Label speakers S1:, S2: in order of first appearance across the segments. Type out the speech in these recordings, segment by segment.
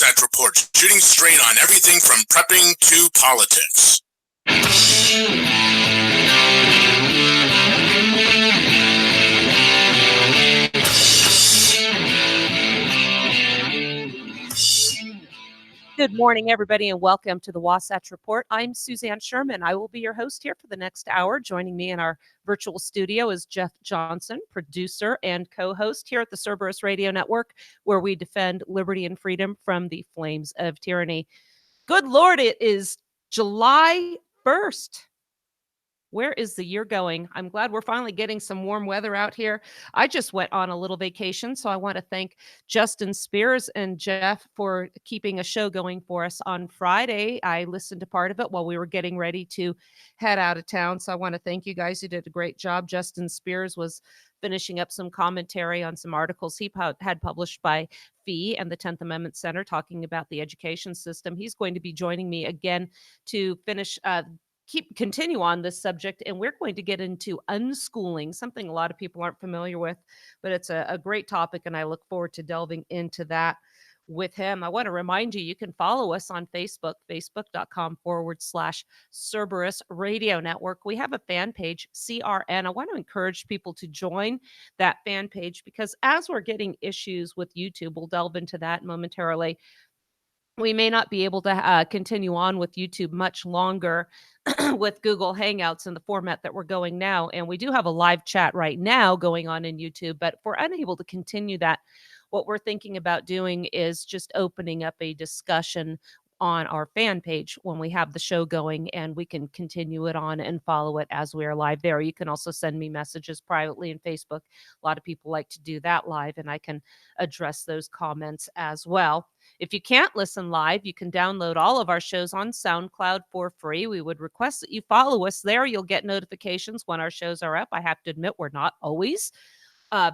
S1: Wasatch Report, shooting straight on everything from prepping to politics.
S2: Good morning, everybody, and welcome to the Wasatch Report. I'm Suzanne Sherman. I will be your host here for the next hour. Joining me in our virtual studio is Jeff Johnson, producer and co-host here at the Cerberus Radio Network, where we defend liberty and freedom from the flames of tyranny. Good Lord, it is July 1st. Where is the year going? I'm glad we're finally getting some warm weather out here. I just went on a little vacation, so I want to thank Justin Spears and Jeff for keeping a show going for us on Friday. I listened to part of it while we were getting ready to head out of town, so I want to thank you guys. You did a great job. Justin Spears was finishing up some commentary on some articles he had published by FEE and the 10th Amendment Center talking about the education system. He's going to be joining me again to finish continue on this subject, and we're going to get into unschooling, something a lot of people aren't familiar with, but it's a great topic, and I look forward to delving into that with him. I want to remind you, you can follow us on Facebook, facebook.com/Cerberus Radio Network. We have a fan page, CRN. I want to encourage people to join that fan page because as we're getting issues with YouTube, we'll delve into that momentarily. We may not be able to continue on with YouTube much longer with Google Hangouts in the format that we're going now. And we do have a live chat right now going on in YouTube, but if we're unable to continue that, what we're thinking about doing is just opening up a discussion on our fan page when we have the show going, and we can continue it on and follow it as we are live there. You can also send me messages privately in Facebook. A lot of people like to do that live, and I can address those comments as well. If you can't listen live, you can download all of our shows on SoundCloud for free. We would request that you follow us there. You'll get notifications when our shows are up. I have to admit, we're not always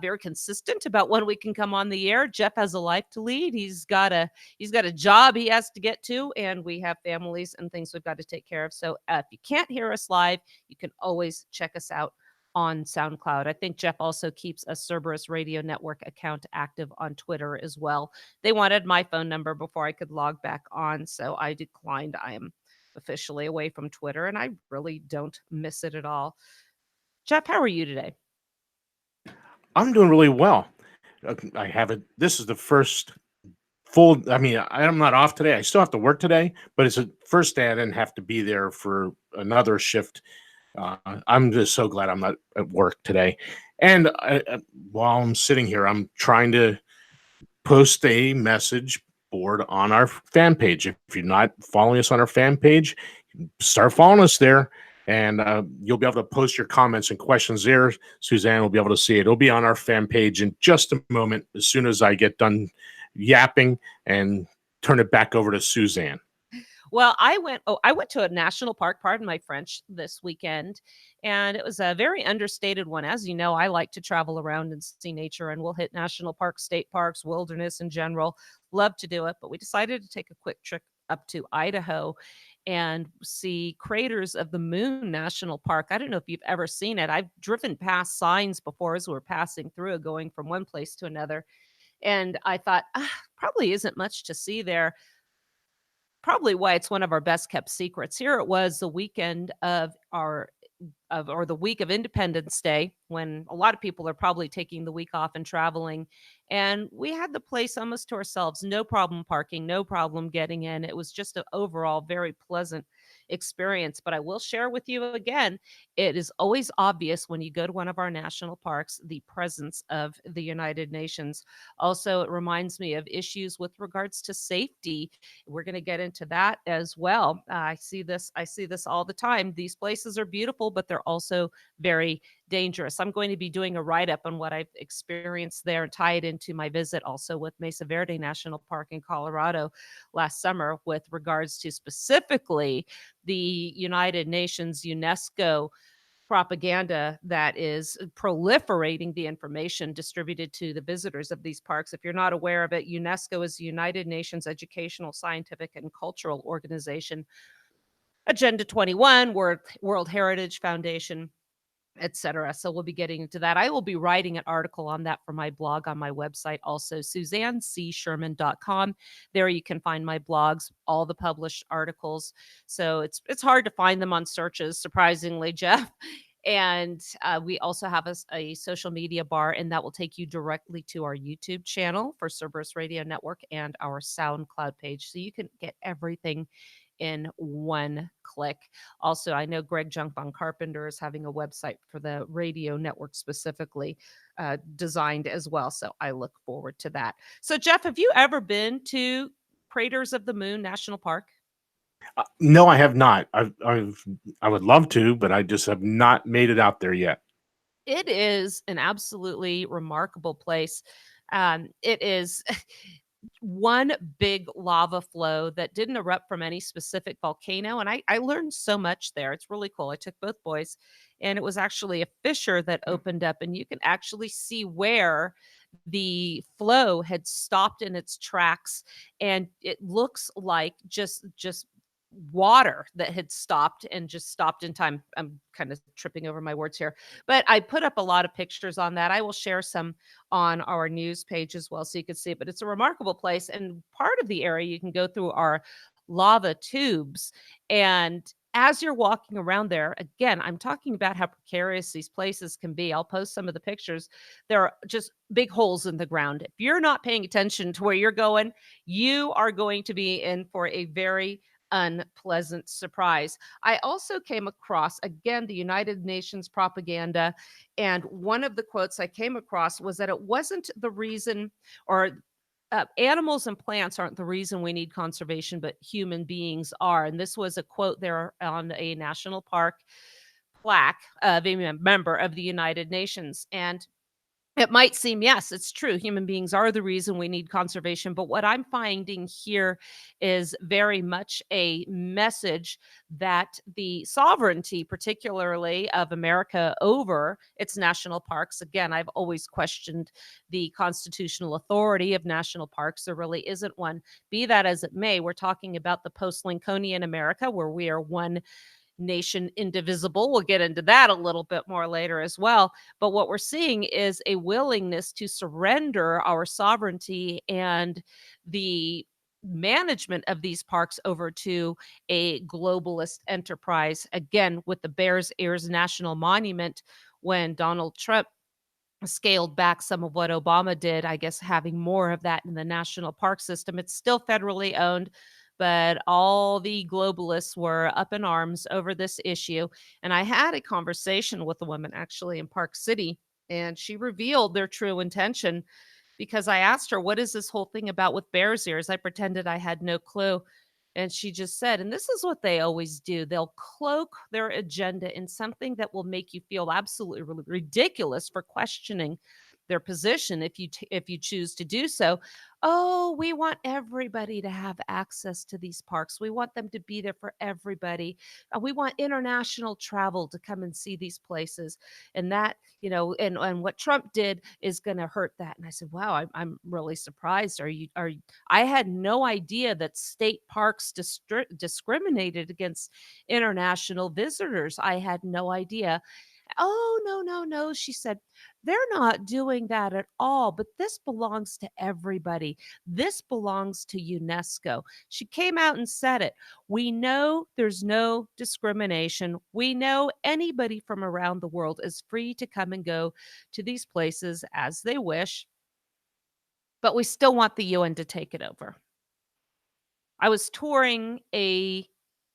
S2: very consistent about when we can come on the air. Jeff has a life to lead. He's got a job he has to get to, and we have families and things we've got to take care of. So if you can't hear us live, you can always check us out on SoundCloud. I think Jeff also keeps a Cerberus Radio Network account active on Twitter as well. They wanted my phone number before I could log back on, so I declined. I am officially away from Twitter, and I really don't miss it at all. Jeff, how are you today?
S3: I'm doing really well. I have it. This is the first full. I mean, I'm not off today. I still have to work today, but it's the first day I didn't have to be there for another shift. I'm just so glad I'm not at work today. And while I'm sitting here, I'm trying to post a message board on our fan page. If you're not following us on our fan page, start following us there. And you'll be able to post your comments and questions there. Suzanne will be able to see it. It'll be on our fan page in just a moment, as soon as I get done yapping and turn it back over to Suzanne.
S2: Well, I went to a national park, pardon my French, this weekend, and it was a very understated one. As you know, I like to travel around and see nature, and we'll hit national parks, state parks, wilderness in general. Love to do it, but we decided to take a quick trip up to Idaho and see Craters of the Moon National Park. I don't know if you've ever seen it. I've driven past signs before as we were passing through, going from one place to another. And I thought, probably isn't much to see there. Probably why it's one of our best kept secrets. Here it was the weekend of the week of Independence Day, when a lot of people are probably taking the week off and traveling. And we had the place almost to ourselves. No problem parking, no problem getting in. It was just an overall very pleasant experience. But I will share with you again, it is always obvious when you go to one of our national parks, the presence of the United Nations. Also, it reminds me of issues with regards to safety. We're going to get into that as well. I see this all the time. These places are beautiful, but they're also very dangerous. I'm going to be doing a write-up on what I've experienced there and tie it into my visit also with Mesa Verde National Park in Colorado last summer with regards to specifically the United Nations UNESCO propaganda that is proliferating the information distributed to the visitors of these parks. If you're not aware of it, UNESCO is the United Nations Educational, Scientific, and Cultural Organization, Agenda 21, World Heritage Foundation, etc. So we'll be getting into that. I will be writing an article on that for my blog on my website also, SuzanneCSherman.com. There you can find my blogs, all the published articles. So it's hard to find them on searches, surprisingly, Jeff. And we also have a social media bar, and that will take you directly to our YouTube channel for Cerberus Radio Network and our SoundCloud page. So you can get everything in one click. Also, I know Greg Junkbon Carpenter is having a website for the radio network specifically designed as well. So I look forward to that. So, Jeff, have you ever been to Craters of the Moon National Park?
S3: No, I have not. I would love to, but I just have not made it out there yet.
S2: It is an absolutely remarkable place. It is one big lava flow that didn't erupt from any specific volcano. And I learned so much there. It's really cool. I took both boys, and it was actually a fissure that opened up, and you can actually see where the flow had stopped in its tracks, and it looks like just water that had stopped and just stopped in time. I'm kind of tripping over my words here, but I put up a lot of pictures on that. I will share some on our news page as well so you can see it. But it's a remarkable place. And part of the area you can go through are lava tubes. And as you're walking around there, again, I'm talking about how precarious these places can be. I'll post some of the pictures. There are just big holes in the ground. If you're not paying attention to where you're going, you are going to be in for a very unpleasant surprise. I also came across, again, the United Nations propaganda. And one of the quotes I came across was that it wasn't the reason, or animals and plants aren't the reason we need conservation, but human beings are. And this was a quote there on a national park plaque of a member of the United Nations. And it might seem, yes, it's true. Human beings are the reason we need conservation. But what I'm finding here is very much a message that the sovereignty, particularly of America over its national parks, again, I've always questioned the constitutional authority of national parks. There really isn't one. Be that as it may, we're talking about the post Lincolnian America, where we are one nation indivisible. We'll get into that a little bit more later as well. But what we're seeing is a willingness to surrender our sovereignty and the management of these parks over to a globalist enterprise. Again, with the Bears Ears National Monument, when Donald Trump scaled back some of what Obama did, I guess having more of that in the national park system. It's still federally owned, but all the globalists were up in arms over this issue. And I had a conversation with a woman actually in Park City, and she revealed their true intention because I asked her, "What is this whole thing about with Bears Ears?" I pretended I had no clue. And she just said, and this is what they always do, they'll cloak their agenda in something that will make you feel absolutely ridiculous for questioning their position if you choose to do so. Oh, we want everybody to have access to these parks. We want them to be there for everybody. We want international travel to come and see these places. And that, and what Trump did is going to hurt that. And I said, wow, I'm really surprised. I had no idea that state parks discriminated against international visitors. I had no idea. Oh, no, no, no. She said, they're not doing that at all, but this belongs to everybody. This belongs to UNESCO. She came out and said it. We know there's no discrimination. We know anybody from around the world is free to come and go to these places as they wish, but we still want the UN to take it over. I was touring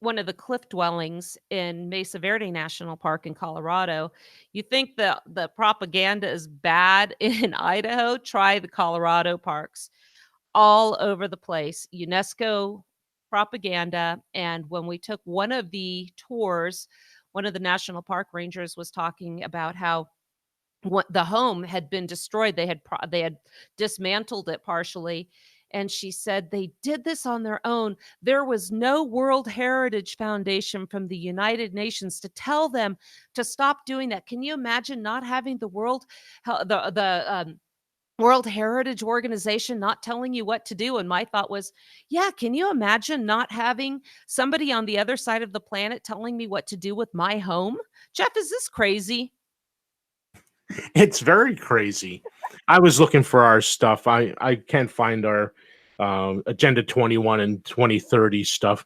S2: one of the cliff dwellings in Mesa Verde National Park in Colorado. You think the propaganda is bad in Idaho? Try the Colorado parks. All over the place. UNESCO propaganda. And when we took one of the tours, one of the national park rangers was talking about how what the home had been destroyed. They had dismantled it partially. And she said they did this on their own. There was no World Heritage Foundation from the United Nations to tell them to stop doing that. Can you imagine not having the World Heritage Organization not telling you what to do? And my thought was, yeah, can you imagine not having somebody on the other side of the planet telling me what to do with my home? Jeff, is this crazy?
S3: It's very crazy. I was looking for our stuff. I can't find our Agenda 21 and 2030 stuff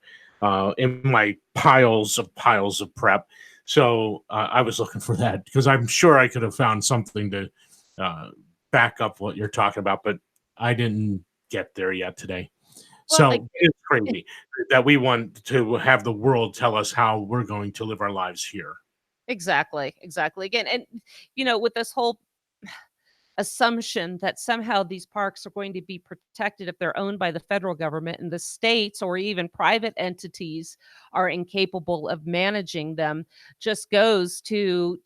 S3: in my piles of prep. So I was looking for that because I'm sure I could have found something to uh, back up what you're talking about, but I didn't get there yet today.
S2: Well,
S3: So it's crazy that we want to have the world tell us how we're going to live our lives here.
S2: exactly, exactly. Again, and with this whole assumption that somehow these parks are going to be protected if they're owned by the federal government and the states or even private entities are incapable of managing them just goes to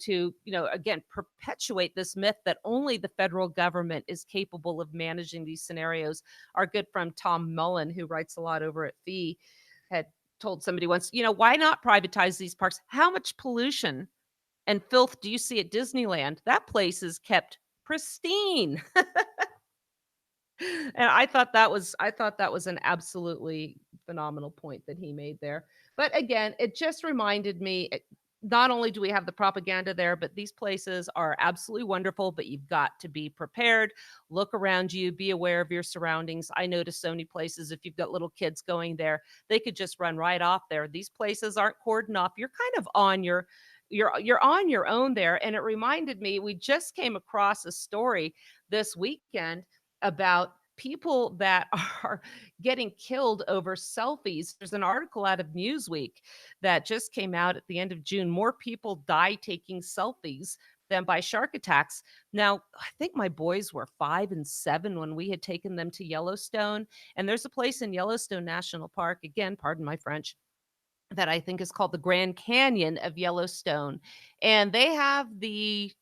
S2: again perpetuate this myth that only the federal government is capable of managing these scenarios. Our good friend Tom Mullen, who writes a lot over at Fee, had told somebody once, why not privatize these parks? How much pollution and filth do you see at Disneyland? That place is kept pristine. And I thought that was an absolutely phenomenal point that he made there. But again, it just reminded me not only do we have the propaganda there, but these places are absolutely wonderful, but you've got to be prepared. Look around you, be aware of your surroundings. I notice so many places if you've got little kids going there, they could just run right off there. These places aren't cordoned off. You're kind of on you're on your own there. And it reminded me, we just came across a story this weekend about people that are getting killed over selfies. There's an article out of Newsweek that just came out at the end of June. More people die taking selfies than by shark attacks. Now, I think my boys were 5 and 7 when we had taken them to Yellowstone. And there's a place in Yellowstone National Park, again, pardon my French, that I think is called the Grand Canyon of Yellowstone. And they have the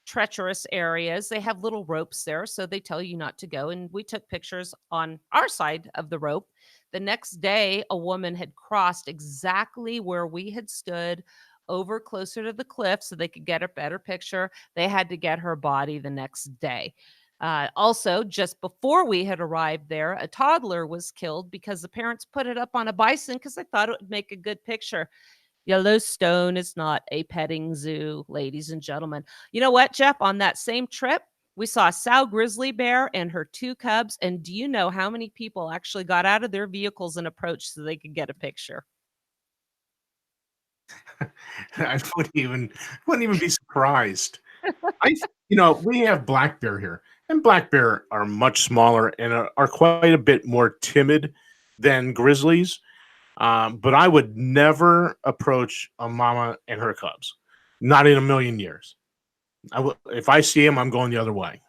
S2: treacherous areas. They have little ropes there, so they tell you not to go. And we took pictures on our side of the rope. The next day, a woman had crossed exactly where we had stood over closer to the cliff so they could get a better picture. They had to get her body the next day. Also, just before we had arrived there, a toddler was killed because the parents put it up on a bison because they thought it would make a good picture. Yellowstone is not a petting zoo, ladies and gentlemen. You know what, Jeff? On that same trip, we saw a sow grizzly bear and her two cubs. And do you know how many people actually got out of their vehicles and approached so they could get a picture?
S3: I wouldn't even be surprised. I we have black bear here, and black bear are much smaller and are quite a bit more timid than grizzlies. But I would never approach a mama and her cubs, not in a million years. If I see them, I'm going the other way.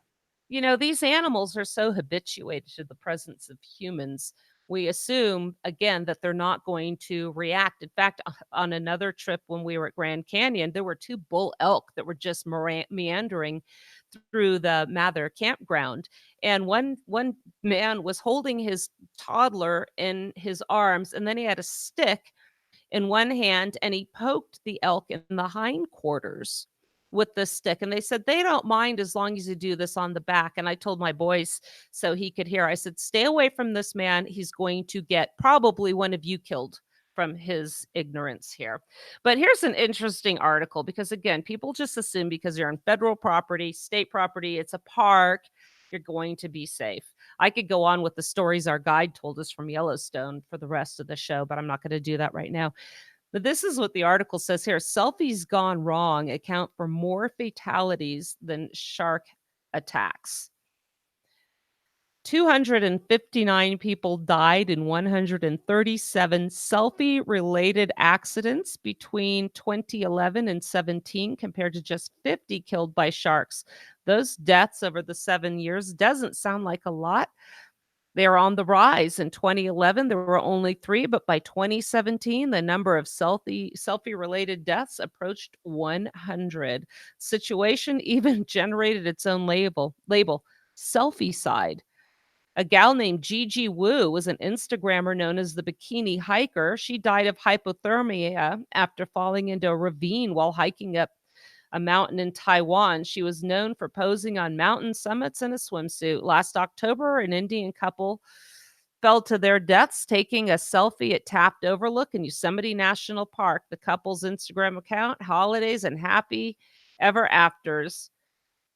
S2: These animals are so habituated to the presence of humans. We assume, again, that they're not going to react. In fact, on another trip when we were at Grand Canyon, there were two bull elk that were just meandering through the Mather campground. And one man was holding his toddler in his arms, and then he had a stick in one hand and he poked the elk in the hindquarters with the stick. And they said they don't mind as long as you do this on the back. And I told my boys so he could hear, I said, stay away from this man. He's going to get probably one of you killed from his ignorance here. But here's an interesting article because, again, people just assume because you're on federal property, state property, it's a park, you're going to be safe. I could go on with the stories our guide told us from Yellowstone for the rest of the show, but I'm not going to do that right now. But this is what the article says here. Selfies gone wrong account for more fatalities than shark attacks. 259 people died in 137 selfie related accidents between 2011 and 17 compared to just 50 killed by sharks. Those deaths over the 7 years doesn't sound like a lot. They are on the rise. In 2011, there were only 3, but by 2017, the number of selfie related deaths approached 100. Situation even generated its own label Selfiecide. A gal named Gigi Wu was an Instagrammer known as the Bikini Hiker. She died of hypothermia after falling into a ravine while hiking up a mountain in Taiwan. She was known for posing on mountain summits in a swimsuit. Last October, an Indian couple fell to their deaths taking a selfie at Taft Overlook in Yosemite National Park. The couple's Instagram account, holidays and happy ever afters.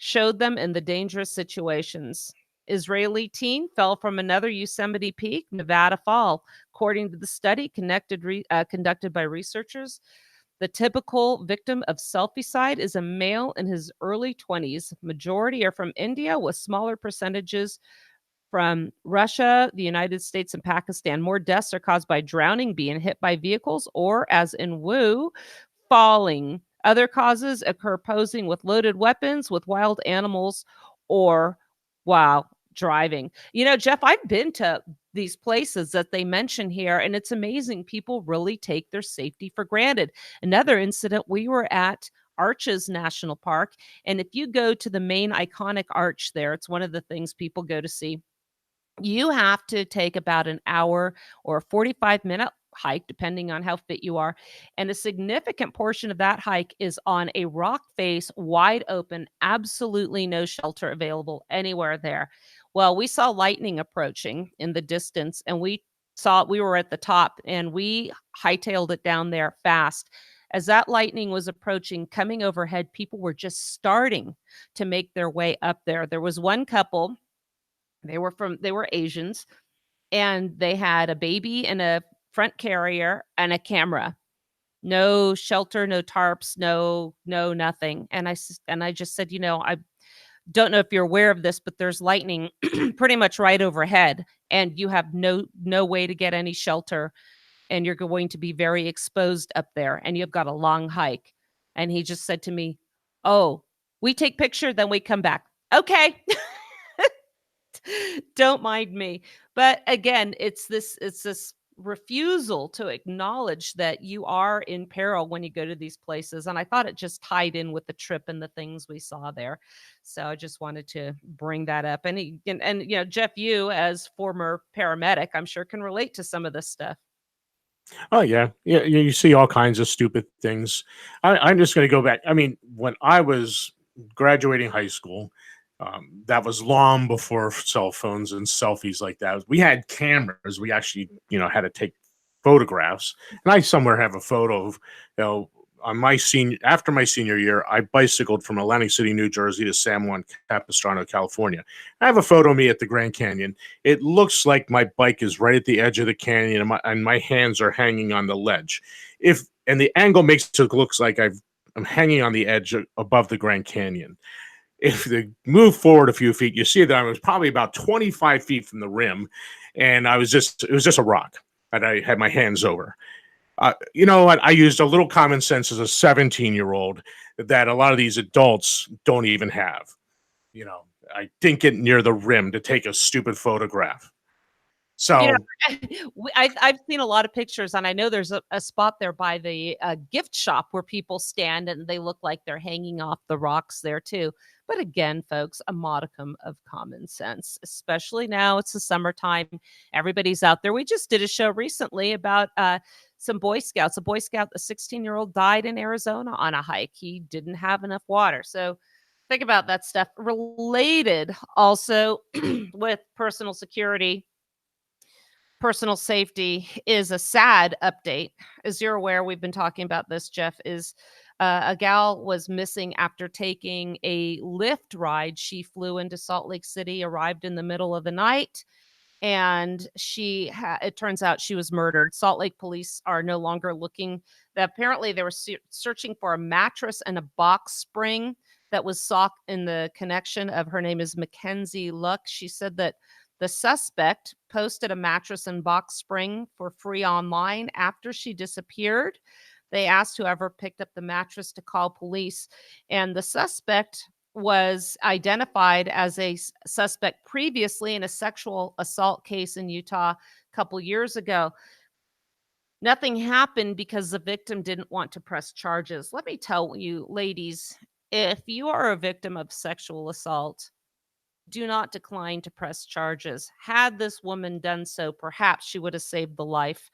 S2: showed them in the dangerous situations. Israeli teen fell from another Yosemite Peak, Nevada fall. According to the study conducted by researchers, the typical victim of selfiecide is a male in his early 20s. Majority are from India, with smaller percentages from Russia, the United States, and Pakistan. More deaths are caused by drowning, being hit by vehicles, or, as in Wu, falling. Other causes occur posing with loaded weapons, with wild animals, or while driving. Jeff, I've been to these places that they mention here, and it's amazing. People really take their safety for granted. Another incident, we were at Arches National Park, and if you go to the main iconic arch there, it's one of the things people go to see. You have to take about an hour or a 45-minute hike, depending on how fit you are. And a significant portion of that hike is on a rock face, wide open, absolutely no shelter available anywhere there. Well, we saw lightning approaching in the distance, and we were at the top, and we hightailed it down there fast. As that lightning was approaching, coming overhead, people were just starting to make their way up there. There was one couple. They were Asians, and they had a baby in a front carrier and a camera. No shelter, no tarps, no nothing. And I just said, I don't know if you're aware of this, but there's lightning pretty much right overhead, and you have no way to get any shelter, and you're going to be very exposed up there, and you've got a long hike. And he just said to me, "Oh, we take picture, then we come back." Okay. Don't mind me. But again, it's this refusal to acknowledge that you are in peril when you go to these places. And I thought it just tied in with the trip and the things we saw there. So I just wanted to bring that up. And Jeff, you as former paramedic, I'm sure can relate to some of this stuff.
S3: Oh yeah, yeah. You see all kinds of stupid things. I'm just going to go back. I mean, when I was graduating high school, that was long before cell phones and selfies like that. We had cameras. We actually, had to take photographs. And I somewhere have a photo of, on after my senior year, I bicycled from Atlantic City, New Jersey to San Juan Capistrano, California. I have a photo of me at the Grand Canyon. It looks like my bike is right at the edge of the canyon, and my hands are hanging on the ledge. And the angle makes it look like I'm hanging on the edge above the Grand Canyon. If they move forward a few feet, you see that I was probably about 25 feet from the rim, and it was just a rock that I had my hands over. You know what? I used a little common sense as a 17-year-old that a lot of these adults don't even have. I didn't get near the rim to take a stupid photograph.
S2: You
S3: So,
S2: know, I've seen a lot of pictures, and I know there's a spot there by the gift shop where people stand and they look like they're hanging off the rocks there too. But again, folks, a modicum of common sense, especially now it's the summertime. Everybody's out there. We just did a show recently about some Boy Scouts. A Boy Scout, a 16-year-old, died in Arizona on a hike. He didn't have enough water. So think about that stuff. Related also with personal security, personal safety is a sad update. As you're aware, we've been talking about this, Jeff, is a gal was missing after taking a Lyft ride. She flew into Salt Lake City, arrived in the middle of the night, and it turns out she was murdered. Salt Lake police are no longer looking. Apparently, they were searching for a mattress and a box spring that was sought in the connection of, her name is Mackenzie Luck. She said that the suspect posted a mattress and box spring for free online after she disappeared. They asked whoever picked up the mattress to call police, and the suspect was identified as a suspect previously in a sexual assault case in Utah a couple years ago. Nothing happened because the victim didn't want to press charges. Let me tell you, ladies, if you are a victim of sexual assault, do not decline to press charges. Had this woman done so, perhaps she would have saved the life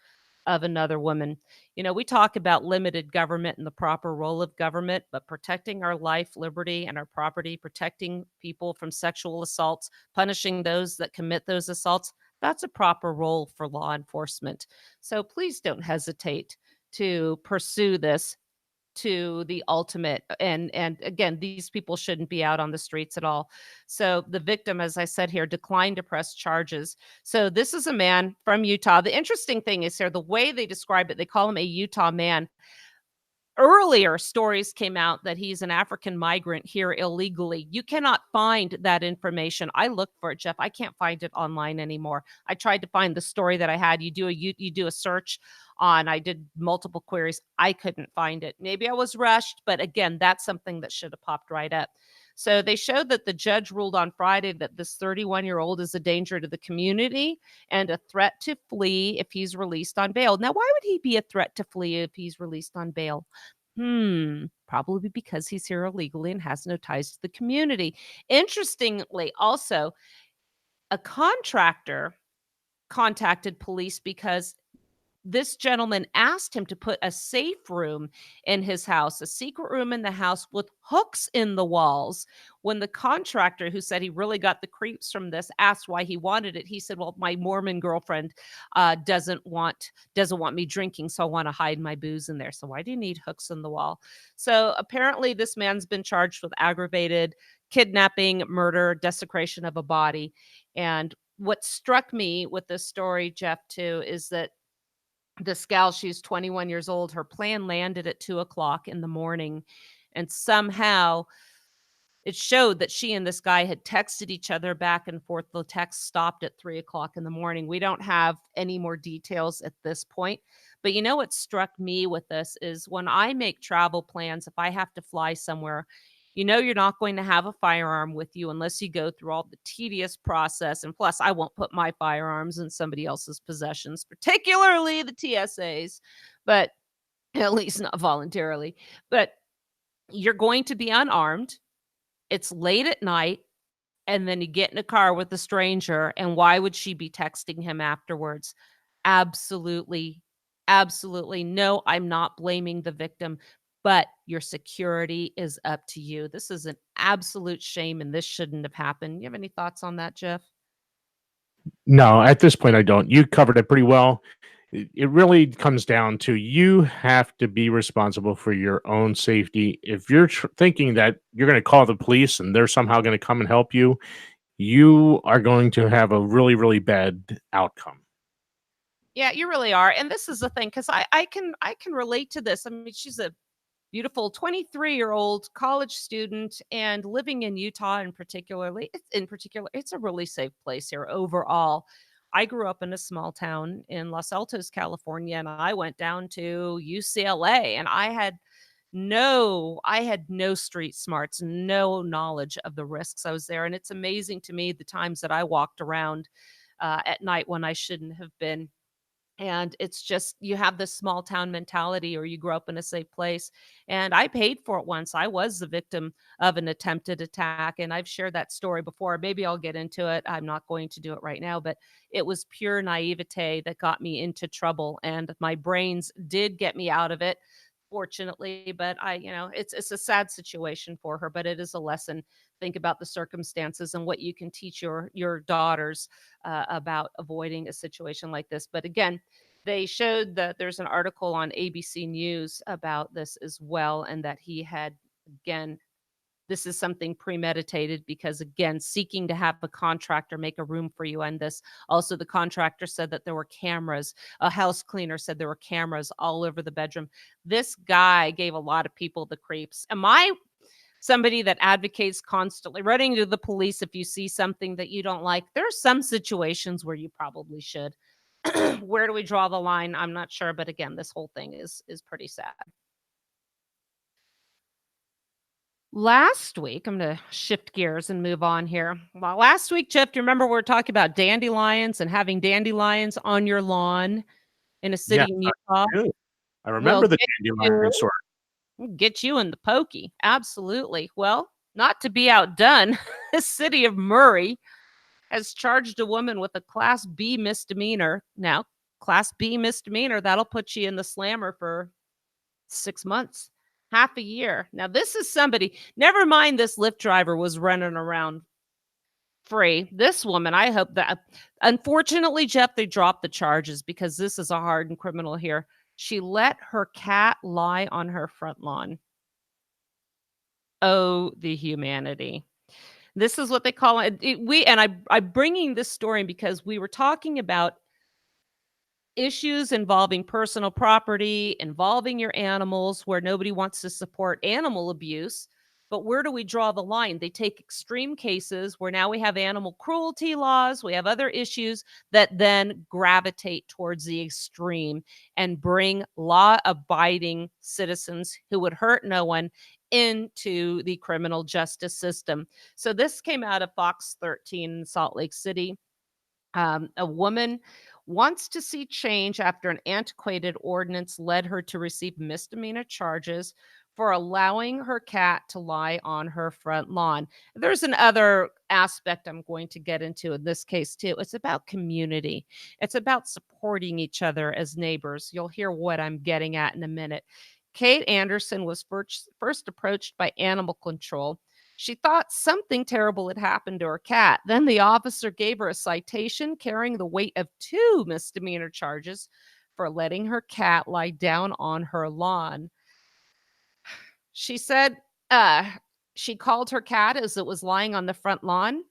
S2: of another woman. We talk about limited government and the proper role of government, but protecting our life, liberty, and our property, protecting people from sexual assaults, punishing those that commit those assaults, that's a proper role for law enforcement. So please don't hesitate to pursue this. to the ultimate. And again, these people shouldn't be out on the streets at all. So the victim, as I said here, declined to press charges. So this is a man from Utah. The interesting thing is here, the way they describe it, they call him a Utah man. Earlier stories came out that he's an African migrant here illegally. You cannot find that information. I looked for it, Jeff. I can't find it online anymore. I tried to find the story that I had. You do a search on, I did multiple queries. I couldn't find it. Maybe I was rushed, but again, that's something that should have popped right up. So they showed that the judge ruled on Friday that this 31-year-old is a danger to the community and a threat to flee if he's released on bail. Now, why would he be a threat to flee if he's released on bail? Probably because he's here illegally and has no ties to the community. Interestingly, also, a contractor contacted police because this gentleman asked him to put a safe room in his house, a secret room in the house with hooks in the walls. When the contractor, who said he really got the creeps from this, asked why he wanted it, he said, "Well, my Mormon girlfriend doesn't want me drinking, so I want to hide my booze in there. So why do you need hooks in the wall?" So apparently, this man's been charged with aggravated kidnapping, murder, desecration of a body. And what struck me with this story, Jeff, too, is that this gal, she's 21 years old. Her plan landed at 2 o'clock in the morning. And somehow it showed that she and this guy had texted each other back and forth. The text stopped at 3 o'clock in the morning. We don't have any more details at this point. But you know what struck me with this is when I make travel plans, if I have to fly somewhere, you're not going to have a firearm with you unless you go through all the tedious process. And plus, I won't put my firearms in somebody else's possessions, particularly the TSAs, but at least not voluntarily. But you're going to be unarmed. It's late at night, and then you get in a car with a stranger, and why would she be texting him afterwards? Absolutely, absolutely. No, I'm not blaming the victim, but your security is up to you. This is an absolute shame, and this shouldn't have happened. You have any thoughts on that, Jeff?
S3: No, at this point, I don't. You covered it pretty well. It really comes down to you have to be responsible for your own safety. If you're thinking that you're going to call the police and they're somehow going to come and help you, you are going to have a really, really bad outcome.
S2: Yeah, you really are. And this is the thing, because I can relate to this. I mean, she's a beautiful 23-year-old college student and living in Utah in particular, it's a really safe place here overall. I grew up in a small town in Los Altos, California, and I went down to UCLA, and I had no street smarts, no knowledge of the risks. I was there, and it's amazing to me the times that I walked around at night when I shouldn't have been. And it's just, you have this small town mentality, or you grow up in a safe place. And I paid for it once. I was the victim of an attempted attack. And I've shared that story before. Maybe I'll get into it. I'm not going to do it right now, but it was pure naivete that got me into trouble. And my brains did get me out of it, fortunately. But it's a sad situation for her, but it is a lesson. Think about the circumstances and what you can teach your daughters about avoiding a situation like this. But again, they showed that there's an article on ABC News about this as well, and that he had, again, this is something premeditated because, again, seeking to have a contractor make a room for you on this. Also, the contractor said that there were cameras. A house cleaner said there were cameras all over the bedroom. This guy gave a lot of people the creeps. Am I somebody that advocates constantly running to the police if you see something that you don't like? There are some situations where you probably should. Where do we draw the line? I'm not sure, but again, this whole thing is pretty sad. Last week, I'm going to shift gears and move on here. Well, last week, Jeff, do you remember we were talking about dandelions and having dandelions on your lawn in a
S3: Yeah,
S2: city in Utah?
S3: I do. I
S2: Well,
S3: remember the dandelion sword.
S2: get you in the pokey. Absolutely. Well, not to be outdone, the city of Murray has charged a woman with a Class B misdemeanor. Now, Class B misdemeanor, that'll put you in the slammer for 6 months, half a year. Now, this is somebody, never mind this Lyft driver was running around free. This woman, I hope that, unfortunately, Jeff, they dropped the charges because this is a hardened criminal here. She let her cat lie on her front lawn. Oh, the humanity. This is what they call it. I'm bringing this story because we were talking about issues involving personal property, involving your animals, where nobody wants to support animal abuse. But where do we draw the line? They take extreme cases where now we have animal cruelty laws, we have other issues that then gravitate towards the extreme and bring law abiding citizens who would hurt no one into the criminal justice system. So this came out of Fox 13 in Salt Lake City. A woman wants to see change after an antiquated ordinance led her to receive misdemeanor charges for allowing her cat to lie on her front lawn. There's another aspect I'm going to get into in this case, too. It's about community, it's about supporting each other as neighbors. You'll hear what I'm getting at in a minute. Kate Anderson was first approached by animal control. She thought something terrible had happened to her cat. Then the officer gave her a citation carrying the weight of 2 misdemeanor charges for letting her cat lie down on her lawn. She said, she called her cat as it was lying on the front lawn,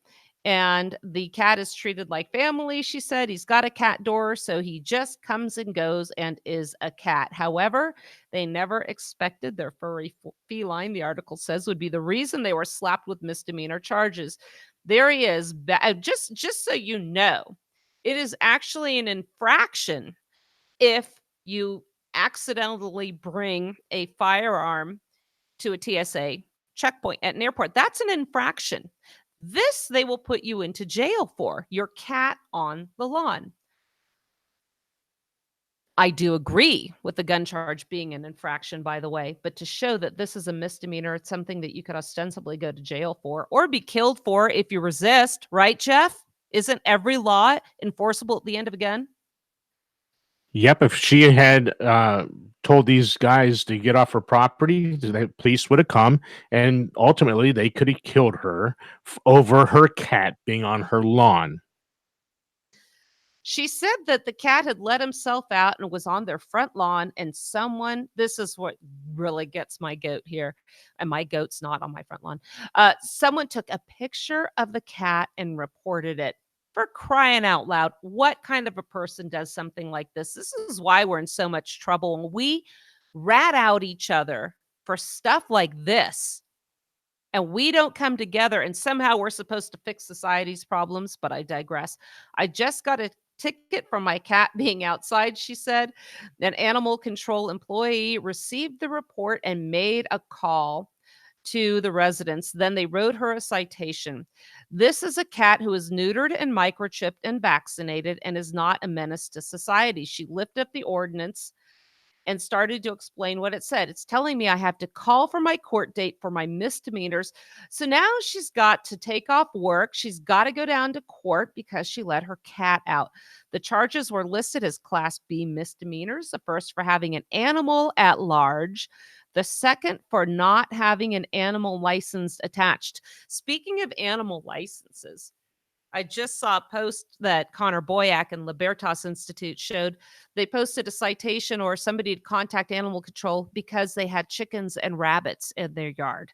S2: and the cat is treated like family. She said he's got a cat door, so he just comes and goes and is a cat. However, they never expected their furry feline, the article says, would be the reason they were slapped with misdemeanor charges. There he is. Just so you know, it is actually an infraction if you accidentally bring a firearm to a TSA checkpoint at an airport. That's an infraction. This they will put you into jail for, your cat on the lawn. I do agree with the gun charge being an infraction, by the way, but to show that this is a misdemeanor, it's something that you could ostensibly go to jail for or be killed for if you resist, right, Jeff? Isn't every law enforceable at the end of a gun?
S3: Yep, if she had told these guys to get off her property, the police would have come, and ultimately they could have killed her over her cat being on her lawn.
S2: She said that the cat had let himself out and was on their front lawn, and someone, this is what really gets my goat here, and my goat's not on my front lawn. Someone took a picture of the cat and reported it. For crying out loud, what kind of a person does something like this? This is why we're in so much trouble. And we rat out each other for stuff like this, and we don't come together, and somehow we're supposed to fix society's problems, but I digress. I just got a ticket from my cat being outside, she said. An animal control employee received the report and made a call to the residents. Then they wrote her a citation. This is a cat who is neutered and microchipped and vaccinated and is not a menace to society. She lifted up the ordinance and started to explain what it said. It's telling me I have to call for my court date for my misdemeanors. So now she's got to take off work. She's got to go down to court because she let her cat out. The charges were listed as Class B misdemeanors, the first for having an animal at large, the second for not having an animal license attached. Speaking of animal licenses, I just saw a post that Connor Boyack and Libertas Institute showed. They posted a citation or somebody to contact animal control because they had chickens and rabbits in their yard.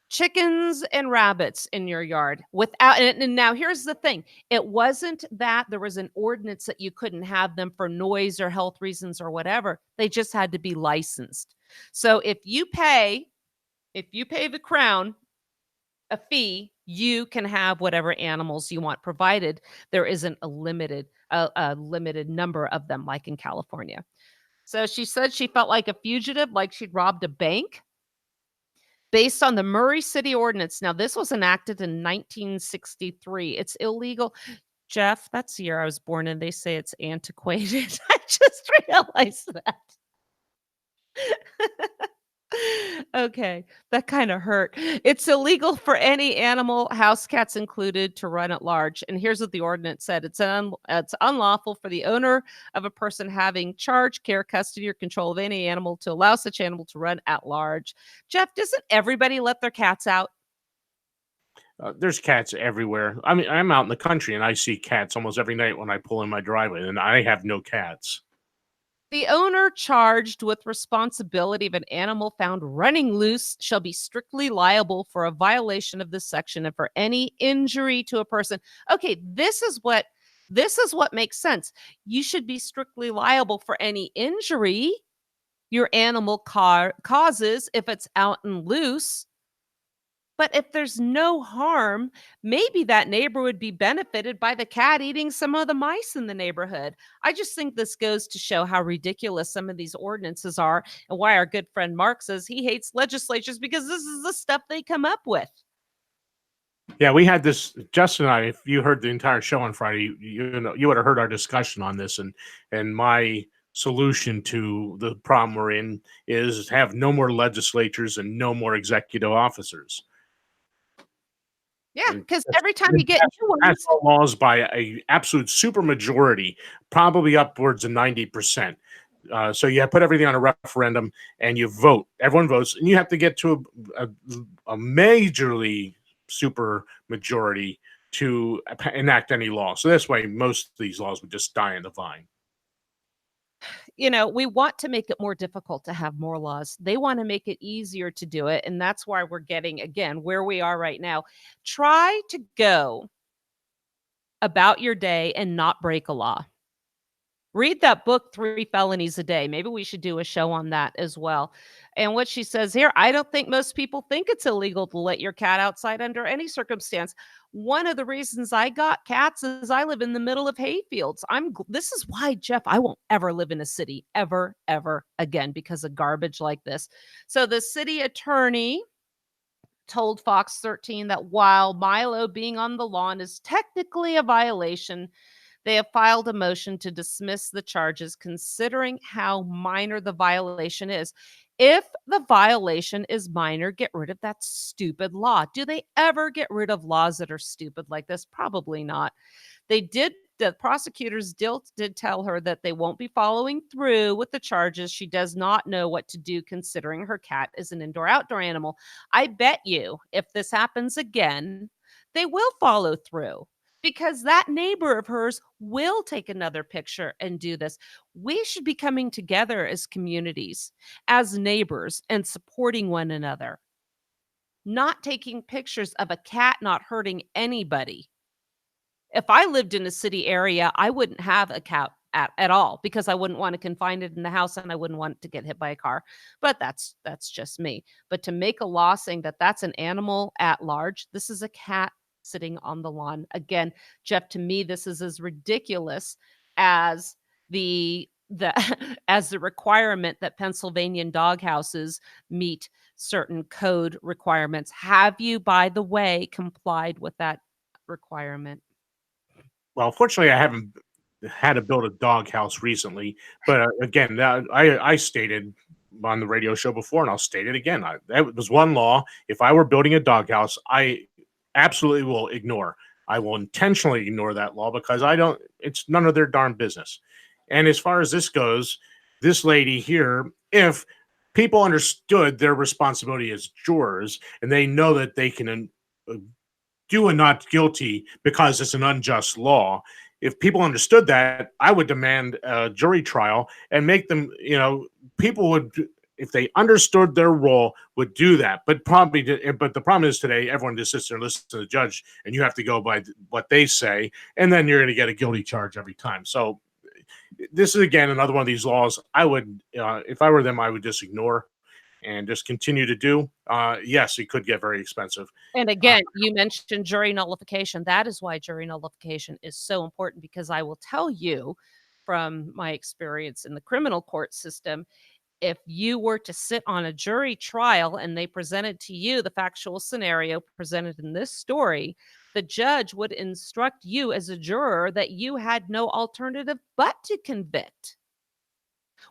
S2: Chickens and rabbits in your yard without, and now here's the thing. It wasn't that there was an ordinance that you couldn't have them for noise or health reasons or whatever. They just had to be licensed. So if you pay the crown a fee, you can have whatever animals you want, provided there isn't a limited number of them like in California. So she said she felt like a fugitive, like she'd robbed a bank based on the Murray City Ordinance. Now, this was enacted in 1963. It's illegal. Jeff, that's the year I was born, and they say it's antiquated. I just realized that. Okay, that kind of hurt. It's illegal for any animal, house cats included, to run at large. And here's what the ordinance said. It's unlawful for the owner of a person having charge, care, custody, or control of any animal to allow such animal to run at large. Jeff, doesn't everybody let their cats out?
S3: There's cats everywhere. I mean, I'm out in the country and I see cats almost every night when I pull in my driveway, and I have no cats.
S2: The owner charged with responsibility of an animal found running loose shall be strictly liable for a violation of this section and for any injury to a person. Okay, this is what makes sense. You should be strictly liable for any injury your animal causes if it's out and loose. But if there's no harm, maybe that neighbor would be benefited by the cat eating some of the mice in the neighborhood. I just think this goes to show how ridiculous some of these ordinances are and why our good friend Mark says he hates legislatures because this is the stuff they come up with.
S3: Yeah, we had this, Justin and I, if you heard the entire show on Friday, you would have heard our discussion on this, and my solution to the problem we're in is have no more legislatures and no more executive officers.
S2: Yeah,
S3: And
S2: because
S3: just
S2: every time you get new
S3: pass
S2: ones,
S3: all laws by a absolute super majority, probably upwards of 90%. So you put everything on a referendum and you vote. Everyone votes, and you have to get to a majorly super majority to enact any law. So this way, most of these laws would just die in the vine.
S2: we want to make it more difficult to have more laws. They want to make it easier to do it. And that's why we're getting, again, where we are right now. Try to go about your day and not break a law. Read that book, 3 Felonies a Day. Maybe we should do a show on that as well. And what she says here, I don't think most people think it's illegal to let your cat outside under any circumstance. One of the reasons I got cats is I live in the middle of hayfields. This is why, Jeff, I won't ever live in a city ever, ever again because of garbage like this. So the city attorney told Fox 13 that while Milo being on the lawn is technically a violation, they have filed a motion to dismiss the charges considering how minor the violation is. If the violation is minor, get rid of that stupid law. Do they ever get rid of laws that are stupid like this? Probably not. The prosecutors did tell her that they won't be following through with the charges. She does not know what to do considering her cat is an indoor-outdoor animal. I bet you if this happens again, they will follow through because that neighbor of hers will take another picture and do this. We should be coming together as communities, as neighbors, and supporting one another, not taking pictures of a cat not hurting anybody. If I lived in a city area, I wouldn't have a cat at all because I wouldn't want to confine it in the house and I wouldn't want it to get hit by a car. But that's just me. But to make a law saying that that's an animal at large, this is a cat sitting on the lawn. Again, Jeff, to me, this is as ridiculous as the as the requirement that Pennsylvania dog houses meet certain code requirements. Have you, by the way, complied with that requirement?
S3: Well, fortunately, I haven't had to build a doghouse recently, but again, I stated on the radio show before, and I'll state it again. That was one law. If I were building a doghouse, I absolutely will ignore. I will intentionally ignore that law because I don't. It's none of their darn business. And as far as this goes, this lady here, if people understood their responsibility as jurors and they know that they can do a not guilty because it's an unjust law. If people understood that, I would demand a jury trial and make them, people would, if they understood their role, would do that. But the problem is today, everyone just sits there and listens to the judge, and you have to go by what they say, and then you're going to get a guilty charge every time. So this is again another one of these laws. I would, if I were them, I would just ignore and just continue to do. Yes, it could get very expensive.
S2: And again, you mentioned jury nullification. That is why jury nullification is so important because I will tell you from my experience in the criminal court system, if you were to sit on a jury trial and they presented to you the factual scenario presented in this story, the judge would instruct you as a juror that you had no alternative but to convict.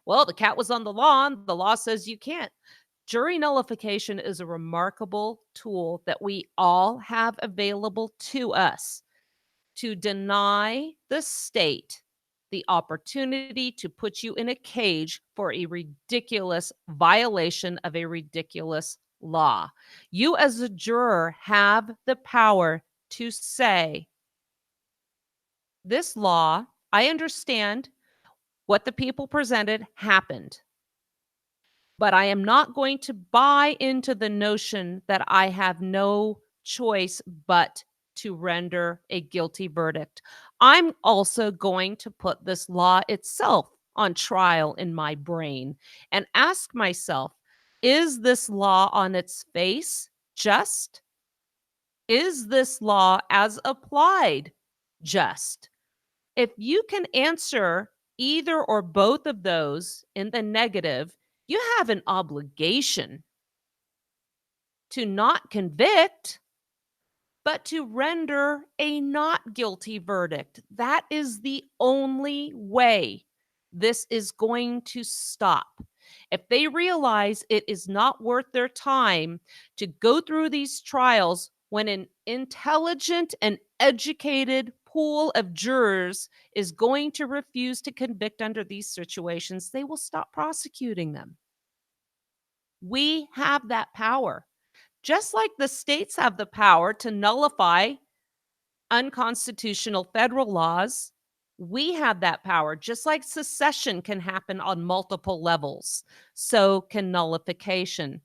S2: Well, the cat was on the lawn. The law says you can't. Jury nullification is a remarkable tool that we all have available to us to deny the state the opportunity to put you in a cage for a ridiculous violation of a ridiculous law. You, as a juror, have the power to say, this law, I understand What the people presented happened. But I am not going to buy into the notion that I have no choice but to render a guilty verdict. I'm also going to put this law itself on trial in my brain and ask myself, is this law on its face just? Is this law as applied just? If you can answer either or both of those in the negative, you have an obligation to not convict, but to render a not guilty verdict. That is the only way this is going to stop. If they realize it is not worth their time to go through these trials when an intelligent and educated pool of jurors is going to refuse to convict under these situations, they will stop prosecuting them. We have that power. Just like the states have the power to nullify unconstitutional federal laws, we have that power. Just like secession can happen on multiple levels, so can nullification.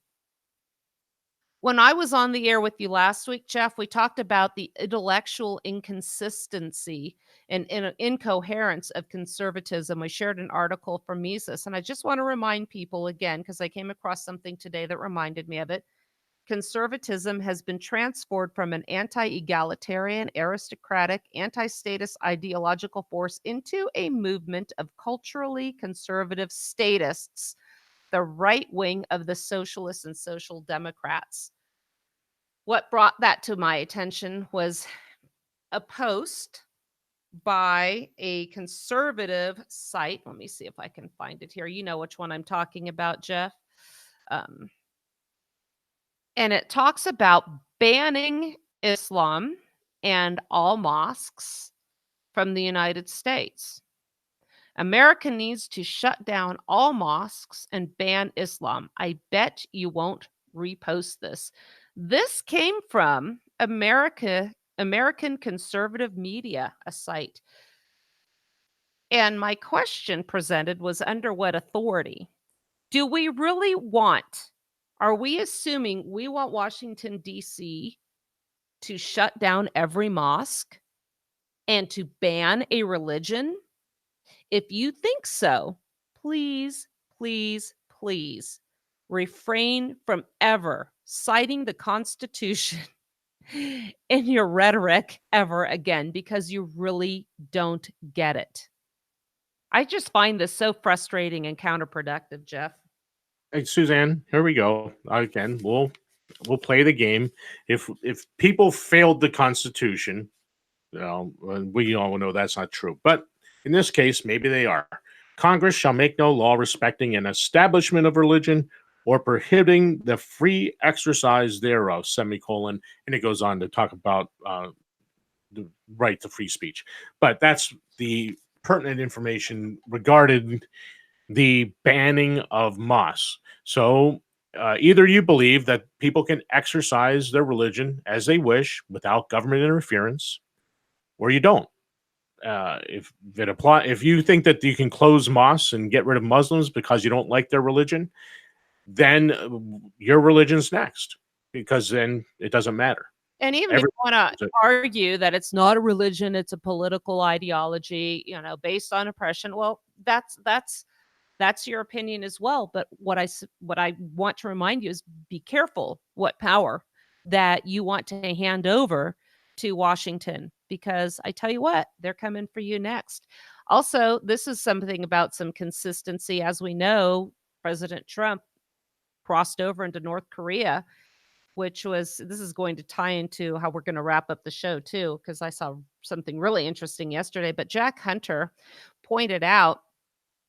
S2: When I was on the air with you last week, Jeff, we talked about the intellectual inconsistency and incoherence of conservatism. We shared an article from Mises, and I just want to remind people again, because I came across something today that reminded me of it. Conservatism has been transformed from an anti-egalitarian, aristocratic, anti-status ideological force into a movement of culturally conservative statists, the right wing of the socialists and social democrats. What brought that to my attention was a post by a conservative site. Let me see if I can find it here. You know which one I'm talking about, Jeff. And it talks about banning Islam and all mosques from the United States. America needs to shut down all mosques and ban Islam. I bet you won't repost this. This came from American Conservative Media, a site. And my question presented was, under what authority? Do we really want, are we assuming we want Washington, D.C. to shut down every mosque and to ban a religion? If you think so, please, please, please refrain from ever citing the Constitution in your rhetoric ever again, because you really don't get it. I just find this so frustrating and counterproductive, Jeff.
S3: Hey, Suzanne, here we go. Again, we'll play the game. If people failed the Constitution, well, we all know that's not true. But in this case, maybe they are. Congress shall make no law respecting an establishment of religion or prohibiting the free exercise thereof, semicolon. And it goes on to talk about the right to free speech. But that's the pertinent information regarding the banning of mosques. So either you believe that people can exercise their religion as they wish without government interference, or you don't. If you think that you can close mosques and get rid of Muslims because you don't like their religion, then your religion's next, because then it doesn't matter.
S2: And even if you want to argue that it's not a religion, it's a political ideology, based on oppression, well, that's your opinion as well. But what I want to remind you is, be careful what power that you want to hand over to Washington, because I tell you what, they're coming for you next. Also, this is something about some consistency. As we know, President Trump crossed over into North Korea, this is going to tie into how we're going to wrap up the show too, because I saw something really interesting yesterday. But Jack Hunter pointed out,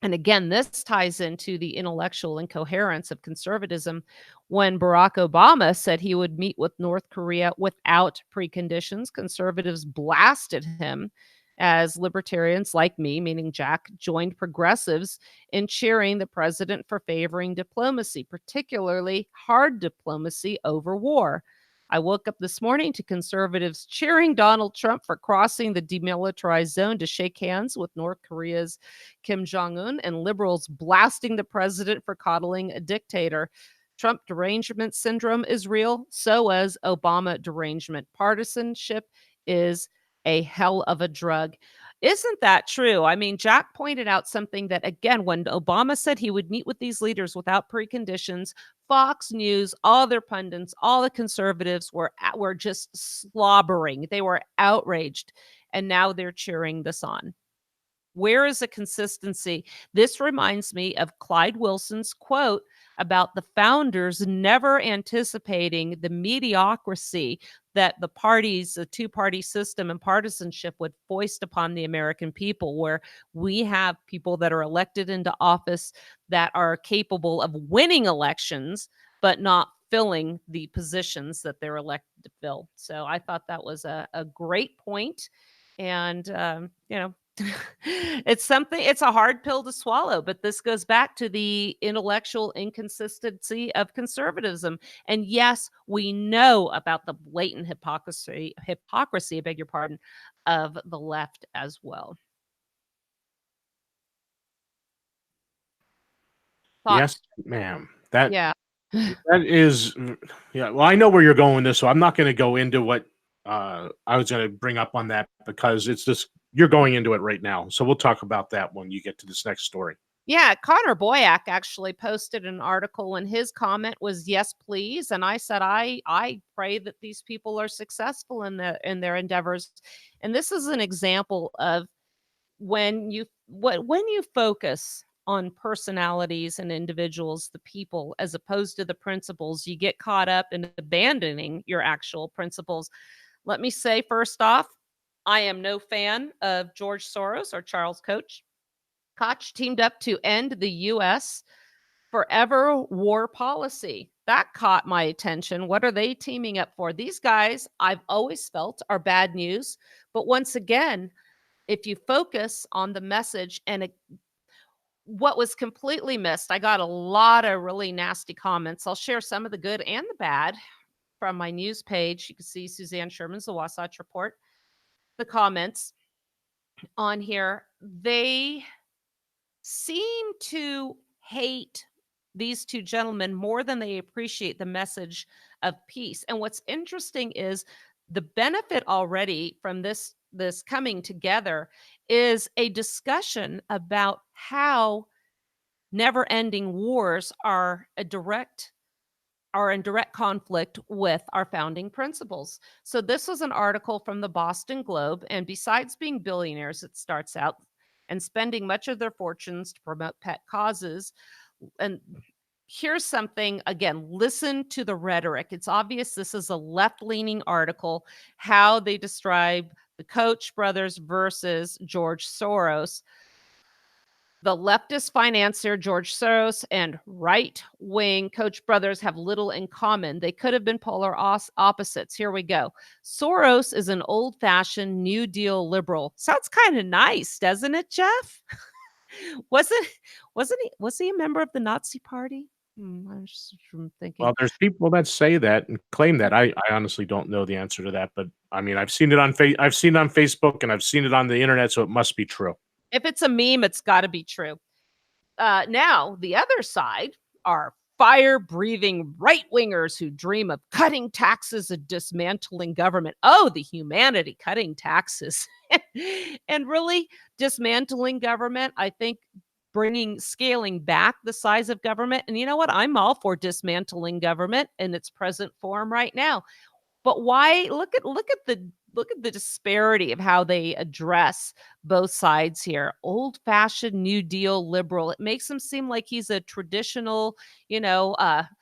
S2: and again, this ties into the intellectual incoherence of conservatism, when Barack Obama said he would meet with North Korea without preconditions, conservatives blasted him as libertarians like me, meaning Jack, joined progressives in cheering the president for favoring diplomacy, particularly hard diplomacy over war. I woke up this morning to conservatives cheering Donald Trump for crossing the demilitarized zone to shake hands with North Korea's Kim Jong-un, and liberals blasting the president for coddling a dictator. Trump derangement syndrome is real. So is Obama derangement. Partisanship is a hell of a drug. Isn't that true? I mean, Jack pointed out something that, again, when Obama said he would meet with these leaders without preconditions, Fox News, all their pundits, all the conservatives were just slobbering. They were outraged, and now they're cheering this on. Where is the consistency? This reminds me of Clyde Wilson's quote about the founders never anticipating the mediocrity that the parties, the two-party system and partisanship would foist upon the American people, where we have people that are elected into office that are capable of winning elections, but not filling the positions that they're elected to fill. So I thought that was a great point. And, it's a hard pill to swallow, but this goes back to the intellectual inconsistency of conservatism. And yes, we know about the blatant hypocrisy, I beg your pardon, of the left as well.
S3: Yes,
S2: Thoughts?
S3: ma'am. That
S2: Yeah.
S3: that is, yeah. Well, I know where you're going with this, so I'm not going to go into what I was going to bring up on that, because it's just you're going into it right now. So we'll talk about that when you get to this next story.
S2: Yeah, Connor Boyack actually posted an article, and his comment was, "Yes, please." And I said, I pray that these people are successful in their endeavors. And this is an example of when you focus on personalities and individuals, the people, as opposed to the principles, you get caught up in abandoning your actual principles. Let me say first off, I am no fan of George Soros or Charles Koch. Koch teamed up to end the U.S. forever war policy. That caught my attention. What are they teaming up for? These guys, I've always felt, are bad news. But once again, if you focus on the message what was completely missed, I got a lot of really nasty comments. I'll share some of the good and the bad from my news page. You can see Suzanne Sherman's The Wasatch Report. The comments on here, they seem to hate these two gentlemen more than they appreciate the message of peace. And what's interesting is the benefit already from this coming together is a discussion about how never-ending wars are in direct conflict with our founding principles. So this was an article from the Boston Globe, and besides being billionaires, it starts out, and spending much of their fortunes to promote pet causes. And here's something, again, listen to the rhetoric. It's obvious this is a left-leaning article, how they describe the Koch brothers versus George Soros. The leftist financier George Soros and right-wing Koch brothers have little in common. They could have been polar opposites. Here we go. Soros is an old-fashioned New Deal liberal. Sounds kind of nice, doesn't it, Jeff? wasn't was he a member of the Nazi Party? I was just thinking.
S3: Well, there's people that say that and claim that. I honestly don't know the answer to that, but I mean, I've seen it on Facebook, and I've seen it on the internet, so it must be true.
S2: If it's a meme, it's got to be true. Now, the other side are fire-breathing right-wingers who dream of cutting taxes and dismantling government. Oh, the humanity, cutting taxes. And really dismantling government, I think scaling back the size of government. And you know what? I'm all for dismantling government in its present form right now. But why look at the disparity of how they address both sides here. Old-fashioned New Deal liberal. It makes him seem like he's a traditional, FDR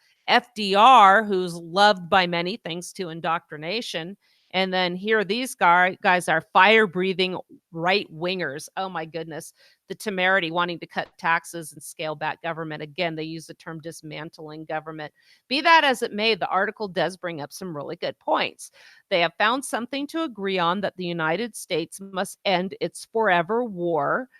S2: who's loved by many thanks to indoctrination. And then here these guys are fire-breathing right-wingers. Oh my goodness. The temerity wanting to cut taxes and scale back government. Again, they use the term dismantling government. Be that as it may, the article does bring up some really good points. They have found something to agree on, that the United States must end its forever war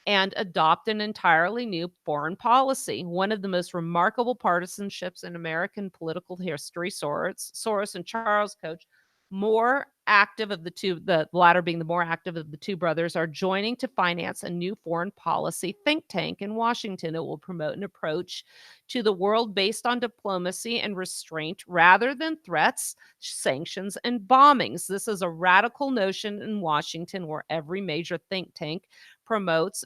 S2: and adopt an entirely new foreign policy. One of the most remarkable partisanships in American political history, Soros and Charles Koch, more active of the two, the latter being the more active of the two brothers, are joining to finance a new foreign policy think tank in Washington. It will promote an approach to the world based on diplomacy and restraint rather than threats, sanctions, and bombings. This is a radical notion in Washington where every major think tank promotes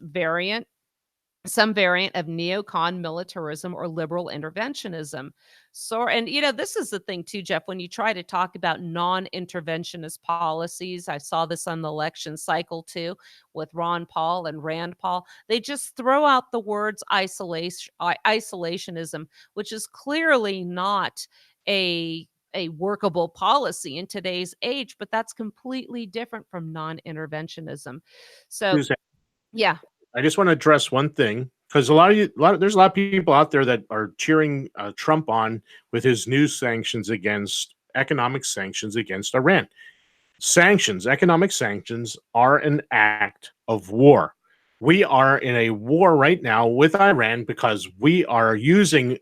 S2: some variant of neocon militarism or liberal interventionism. So, and this is the thing too, Jeff, when you try to talk about non-interventionist policies, I saw this on the election cycle too with Ron Paul and Rand Paul. They just throw out the words isolationism, which is clearly not a workable policy in today's age, but that's completely different from non-interventionism. So,
S3: Susan,
S2: yeah.
S3: I just want to address one thing because there's a lot of people out there that are cheering Trump on with his new economic sanctions against Iran. Economic sanctions are an act of war. We are in a war right now with Iran because we are using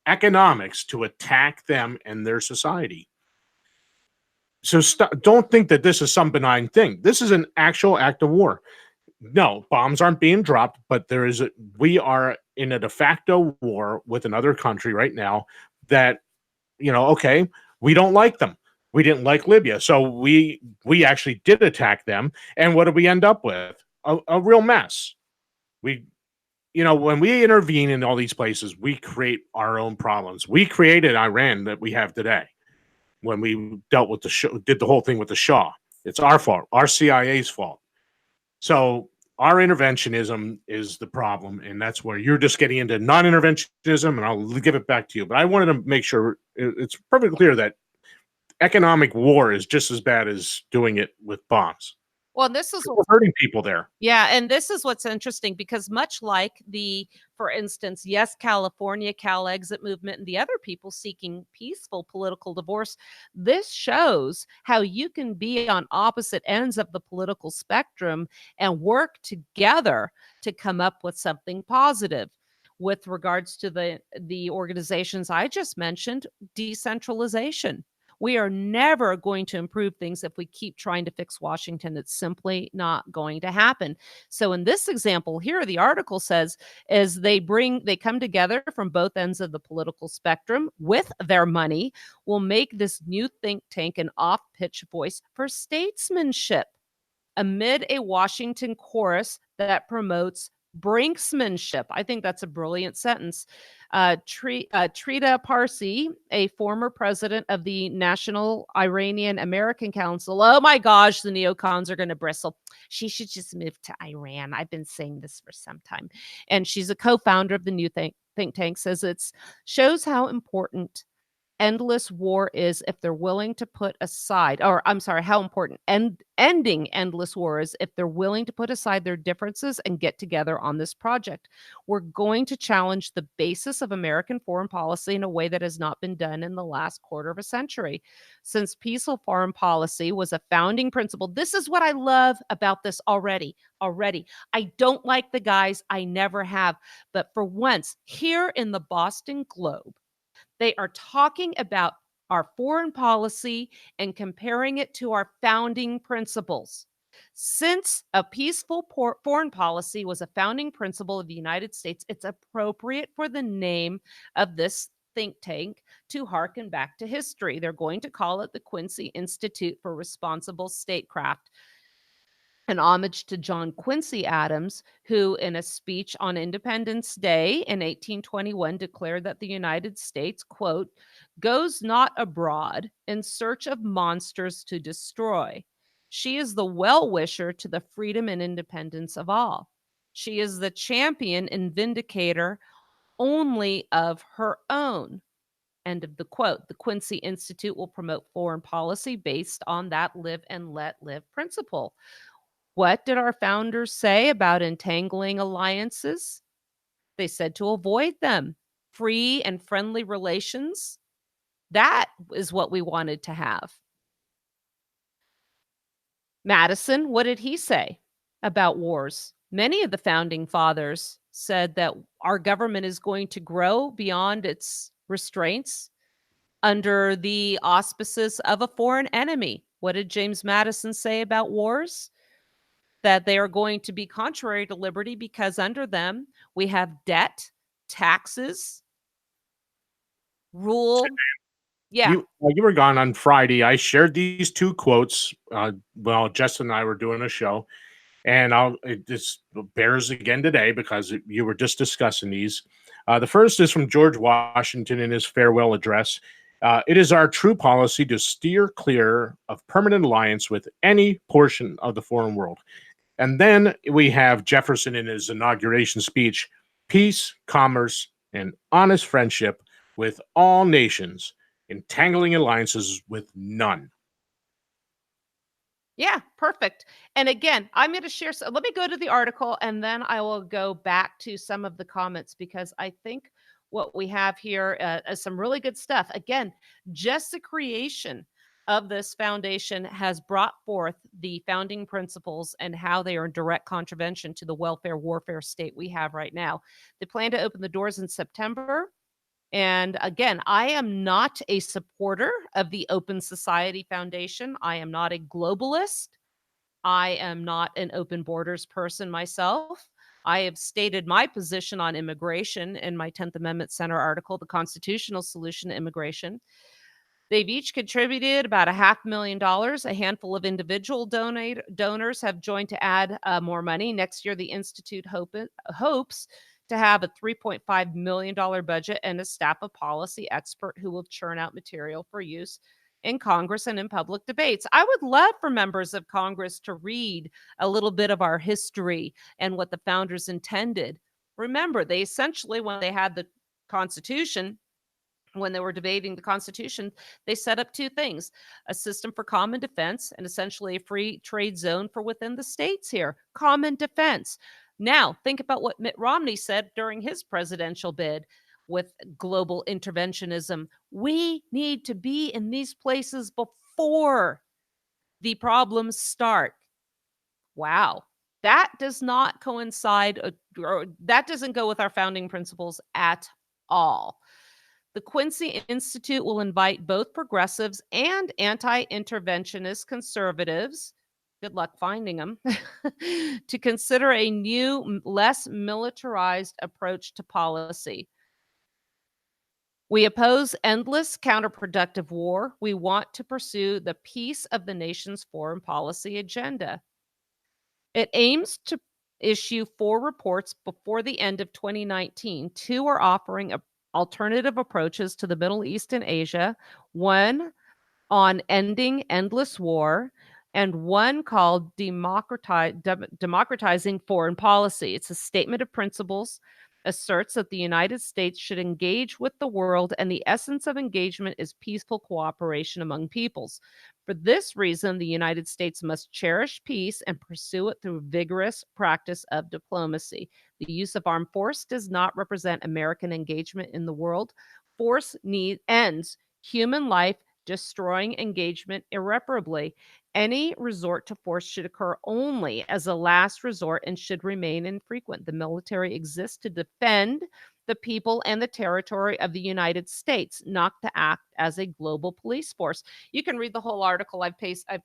S3: economics to attack them and their society. So don't think that this is some benign thing. This is an actual act of war. No, bombs aren't being dropped, but we are in a de facto war with another country right now that, okay, we don't like them. We didn't like Libya. So we actually did attack them. And what did we end up with? A real mess. When we intervene in all these places, we create our own problems. We created Iran that we have today when we dealt with did the whole thing with the Shah. It's our fault, our CIA's fault. So our interventionism is the problem, and that's where you're just getting into non-interventionism, and I'll give it back to you. But I wanted to make sure it's perfectly clear that economic war is just as bad as doing it with bombs.
S2: Well, this is
S3: We're hurting people there.
S2: Yeah, and this is what's interesting because much like for instance, Yes California, Cal Exit movement, and the other people seeking peaceful political divorce, this shows how you can be on opposite ends of the political spectrum and work together to come up with something positive. With regards to the organizations I just mentioned, decentralization. We are never going to improve things if we keep trying to fix Washington. It's simply not going to happen. So in this example here, the article says is they come together from both ends of the political spectrum with their money will make this new think tank an off-pitch voice for statesmanship amid a Washington chorus that promotes brinksmanship. I think that's a brilliant sentence. Trita Parsi, a former president of the National Iranian American Council. Oh my gosh, the neocons are going to bristle. She should just move to Iran. I've been saying this for some time. And she's a co-founder of the new think tank, says it shows how important endless war is if they're willing to put aside, or I'm sorry, how important ending endless war is if they're willing to put aside their differences and get together on this project. We're going to challenge the basis of American foreign policy in a way that has not been done in the last quarter of a century. Since peaceful foreign policy was a founding principle, this is what I love about this already. I don't like the guys, I never have, but for once, here in the Boston Globe, they are talking about our foreign policy and comparing it to our founding principles. Since a peaceful foreign policy was a founding principle of the United States, it's appropriate for the name of this think tank to harken back to history. They're going to call it the Quincy Institute for Responsible Statecraft, an homage to John Quincy Adams, who, in a speech on Independence Day in 1821, declared that the United States, quote, goes not abroad in search of monsters to destroy. She is the well-wisher to the freedom and independence of all. She is the champion and vindicator only of her own. End of the quote. The Quincy Institute will promote foreign policy based on that live and let live principle. What did our founders say about entangling alliances? They said to avoid them. Free and friendly relations. That is what we wanted to have. Madison, what did he say about wars? Many of the founding fathers said that our government is going to grow beyond its restraints under the auspices of a foreign enemy. What did James Madison say about wars? That they are going to be contrary to liberty because under them we have debt, taxes, rule. Yeah.
S3: You were gone on Friday. I shared these two quotes. Well, Justin and I were doing a show, and it just bears again today because you were just discussing these. The first is from George Washington in his farewell address. It is our true policy to steer clear of permanent alliance with any portion of the foreign world. And then we have Jefferson in his inauguration speech: peace, commerce, and honest friendship with all nations, entangling alliances with none.
S2: Yeah, perfect. And again, I'm going to share. So let me go to the article and then I will go back to some of the comments because I think what we have here is some really good stuff. Again, just the creation of this foundation has brought forth the founding principles and how they are in direct contravention to the welfare warfare state we have right now. They plan to open the doors in September. And again, I am not a supporter of the Open Society Foundation. I am not a globalist. I am not an open borders person myself. I have stated my position on immigration in my 10th Amendment Center article, The Constitutional Solution to Immigration. They've each contributed about $500,000. A handful of individual donors have joined to add more money. Next year, the Institute hopes to have a $3.5 million budget and a staff of policy expert who will churn out material for use in Congress and in public debates. I would love for members of Congress to read a little bit of our history and what the founders intended. Remember, they essentially, when they had the Constitution, when they were debating the Constitution, they set up two things: a system for common defense and essentially a free trade zone for within the states here. Common defense. Now, think about what Mitt Romney said during his presidential bid with global interventionism. We need to be in these places before the problems start. Wow. That does not coincide, or that doesn't go with our founding principles at all. The Quincy Institute will invite both progressives and anti interventionist conservatives, good luck finding them, to consider a new, less militarized approach to policy. We oppose endless counterproductive war. We want to pursue the peace of the nation's foreign policy agenda. It aims to issue 4 reports before the end of 2019. 2 are offering alternative approaches to the Middle East and Asia, one on ending endless war, and one called Democratizing Foreign Policy. It's a statement of principles, asserts that the United States should engage with the world, and the essence of engagement is peaceful cooperation among peoples. For this reason, the United States must cherish peace and pursue it through vigorous practice of diplomacy. The use of armed force does not represent American engagement in the world. Force ends human life, destroying engagement irreparably. Any resort to force should occur only as a last resort and should remain infrequent. The military exists to defend the people and the territory of the United States, not to act as a global police force. You can read the whole article. I've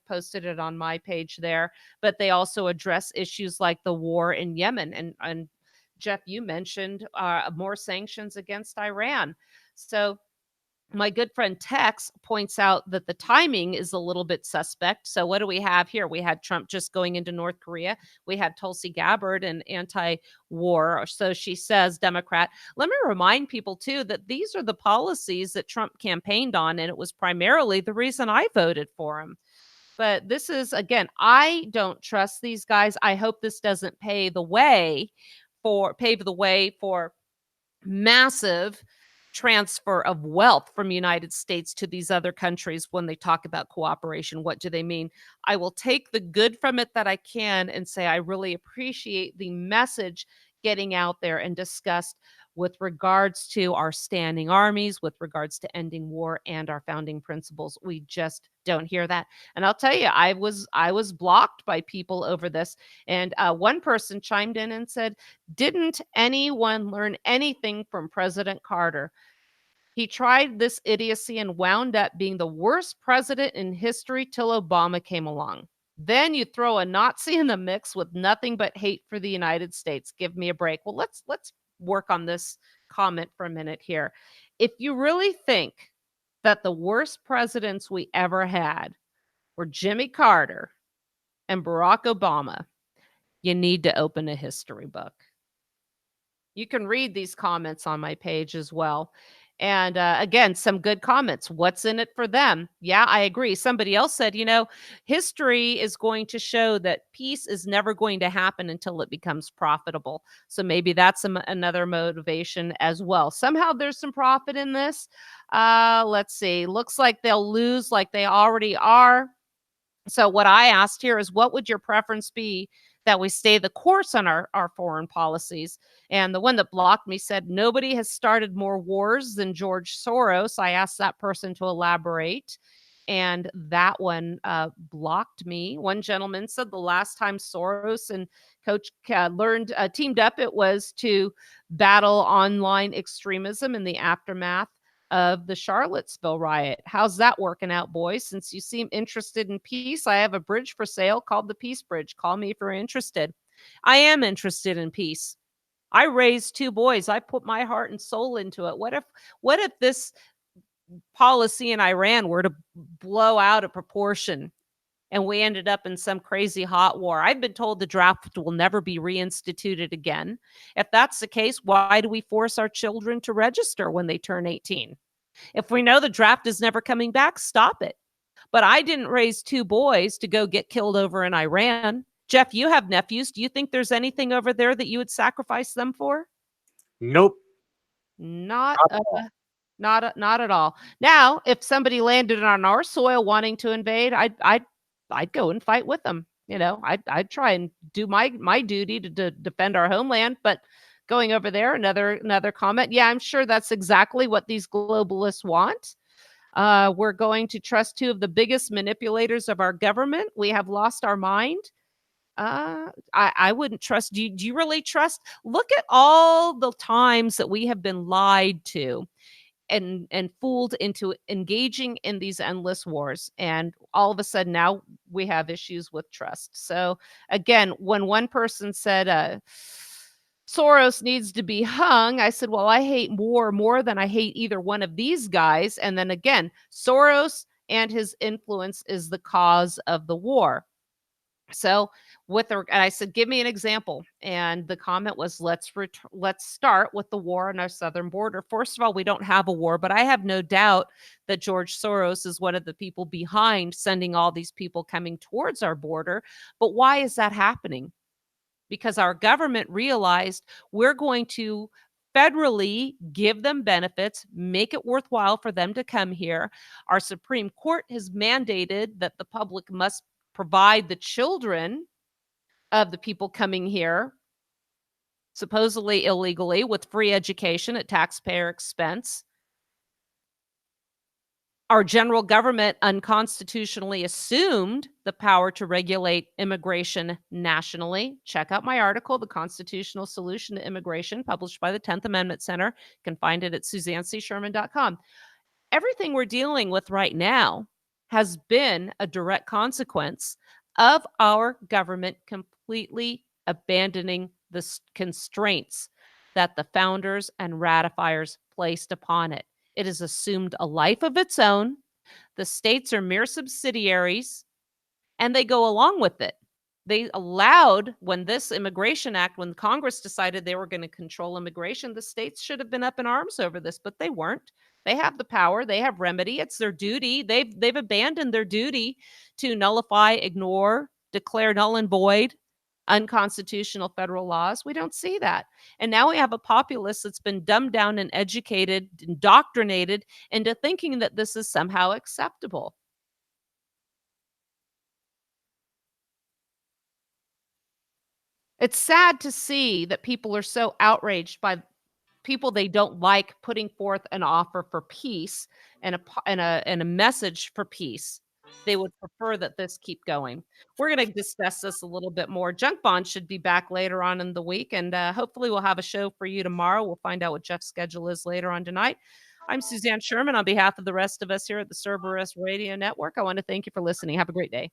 S2: posted it on my page there, but they also address issues like the war in Yemen. And Jeff, you mentioned more sanctions against Iran. So my good friend Tex points out that the timing is a little bit suspect. So what do we have here? We had Trump just going into North Korea. We had Tulsi Gabbard, an anti-war. So she says, Democrat. Let me remind people too that these are the policies that Trump campaigned on, and it was primarily the reason I voted for him. But this is, again, I don't trust these guys. I hope this doesn't pave the way for massive transfer of wealth from United States to these other countries. When they talk about cooperation, what do they mean? I will take the good from it that I can and say I really appreciate the message getting out there and discussed with regards to our standing armies, with regards to ending war and our founding principles. We just don't hear that. And I'll tell you, I was blocked by people over this. And one person chimed in and said, "Didn't anyone learn anything from President Carter? He tried this idiocy and wound up being the worst president in history till Obama came along. Then you throw a Nazi in the mix with nothing but hate for the United States. Give me a break." Well, let's work on this comment for a minute here. If you really think that the worst presidents we ever had were Jimmy Carter and Barack Obama, you need to open a history book. You can read these comments on my page as well. And again, some good comments. What's in it for them? Yeah, I agree. Somebody else said, history is going to show that peace is never going to happen until it becomes profitable. So maybe that's another motivation as well. Somehow there's some profit in this. Let's see. Looks like they'll lose like they already are. So what I asked here is, what would your preference be that we stay the course on our foreign policies? And the one that blocked me said, "Nobody has started more wars than George Soros." I asked that person to elaborate. And that one blocked me. One gentleman said the last time Soros and Koch teamed up, it was to battle online extremism in the aftermath of the Charlottesville riot. How's that working out, boys? Since you seem interested in peace, I have a bridge for sale called the Peace Bridge. Call me if you're interested. I am interested in peace. I raised 2 boys. I put my heart and soul into it. What if this policy in Iran were to blow out of proportion and we ended up in some crazy hot war? I've been told the draft will never be reinstituted again. If that's the case, why do we force our children to register when they turn 18? If we know the draft is never coming back, stop it. But I didn't raise 2 boys to go get killed over in Iran. Jeff, you have nephews. Do you think there's anything over there that you would sacrifice them for?
S3: Nope.
S2: Not not at all. Now, if somebody landed on our soil wanting to invade, I'd go and fight with them. I'd try and do my duty to defend our homeland. But going over there, another comment. Yeah, I'm sure that's exactly what these globalists want. We're going to trust 2 of the biggest manipulators of our government. We have lost our mind. I wouldn't trust. Do you really trust? Look at all the times that we have been lied to and fooled into engaging in these endless wars. And all of a sudden now we have issues with trust. So again, when one person said, Soros needs to be hung, I said, well, I hate war more than I hate either one of these guys. And then again, Soros and his influence is the cause of the war. So and I said, give me an example. And the comment was, let's start with the war on our southern border. First of all, we don't have a war, but I have no doubt that George Soros is one of the people behind sending all these people coming towards our border. But why is that happening? Because our government realized we're going to federally give them benefits, make it worthwhile for them to come here. Our Supreme Court has mandated that the public must provide the children of the people coming here, supposedly illegally, with free education at taxpayer expense. Our general government unconstitutionally assumed the power to regulate immigration nationally. Check out my article, The Constitutional Solution to Immigration, published by the 10th Amendment Center. You can find it at SuzanneCSherman.com. Everything we're dealing with right now has been a direct consequence of our government completely abandoning the constraints that the founders and ratifiers placed upon it. It has assumed a life of its own. The states are mere subsidiaries, and they go along with it. They allowed, when this Immigration Act, when Congress decided they were going to control immigration, the states should have been up in arms over this, but they weren't. They have the power. They have remedy. It's their duty. They've abandoned their duty to nullify, ignore, declare null and void unconstitutional federal laws. We don't see that. And now we have a populace that's been dumbed down and educated, indoctrinated into thinking that this is somehow acceptable. It's sad to see that people are so outraged by people they don't like putting forth an offer for peace and a message for peace. they would prefer that this keep going. We're going to discuss this a little bit more. Junk Bond should be back later on in the week, and hopefully we'll have a show for you tomorrow. We'll find out what Jeff's schedule is later on tonight. I'm Suzanne Sherman. On behalf of the rest of us here at the Cerberus Radio Network, I want to thank you for listening. Have a great day.